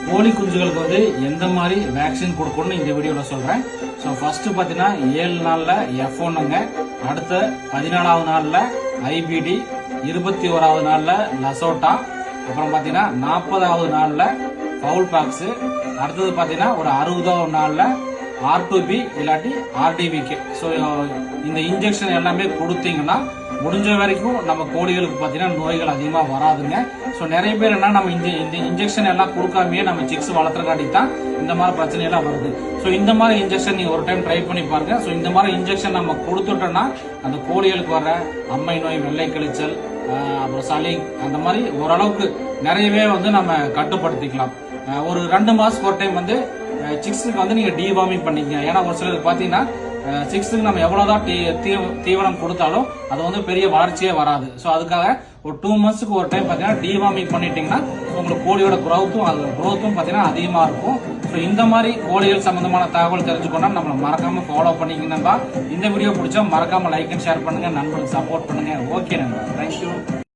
கோழி குஞ்சுகளுக்கு வந்து எந்த மாதிரி வேக்சின் கொடுக்கணும்னு இந்த வீடியோவில் சொல்கிறேன். ஸோ ஃபர்ஸ்ட் பார்த்தீங்கன்னா 7 நாளில் F1ங்க, அடுத்த 14வது நாளில் IBD, 21வது நாளில் லசோட்டா, அப்புறம் பார்த்தீங்கன்னா 40வது நாளில் ஃபவுல் பாக்ஸு, அடுத்தது பார்த்தீங்கன்னா ஒரு 60வது நாளில் R2B இல்லாட்டி RDVK. ஸோ இந்த இன்ஜெக்ஷன் எல்லாமே கொடுத்தீங்கன்னா முடிஞ்ச வரைக்கும் நம்ம கோழிகளுக்கு பார்த்தீங்கன்னா நோய்கள் அதிகமாக வராதுங்க. ஸோ நிறைய பேர் என்ன நம்ம இந்த இன்ஜெக்ஷன் எல்லாம் கொடுக்காமையே நம்ம சிக்ஸ் வளர்த்துறக்காட்டி தான் இந்த மாதிரி பிரச்சனை எல்லாம் வருது. ஸோ இந்த மாதிரி இன்ஜெக்ஷன் நீங்க ஒரு டைம் ட்ரை பண்ணி பாருங்க. ஸோ இந்த மாதிரி இன்ஜெக்ஷன் நம்ம கொடுத்துட்டோம்னா அந்த கோழிகளுக்கு வர அம்மை நோய், வெள்ளை கழிச்சல், அப்புறம் சளி, அந்த மாதிரி ஓரளவுக்கு நிறையவே வந்து நம்ம கட்டுப்படுத்திக்கலாம். ஒரு 2 மாசத்துக்கு ஒரு டைம் வந்து சிக்ஸுக்கு வந்து நீங்க டிவார்மிங் பண்ணிக்கங்க. ஏன்னா ஒரு சிலருக்கு பாத்தீங்கன்னா சிக்ஸுக்கு நம்ம எவ்வளவுதான் தீவனம் கொடுத்தாலும் அது வந்து பெரிய வளர்ச்சியே வராது. ஸோ அதுக்காக ஒரு 2 மந்த்ஸ்க்கு ஒரு டைம் பாத்தீங்கன்னா டிவார்மிங் பண்ணிட்டீங்கன்னா உங்களுக்கு கோழியோட குரோத்தும் பாத்தீங்கன்னா அதிகமா இருக்கும். ஸோ இந்த மாதிரி கோழிகள் சம்பந்தமான தகவல் தெரிஞ்சுக்கணும்னா நம்மளை மறக்காம ஃபாலோ பண்ணிக்கணும்பா. இந்த வீடியோ பிடிச்சா மறக்காம லைக் அண்ட் ஷேர் பண்ணுங்க, நண்பர்களுக்கு சப்போர்ட் பண்ணுங்க. ஓகே நண்பா, தேங்க்யூ.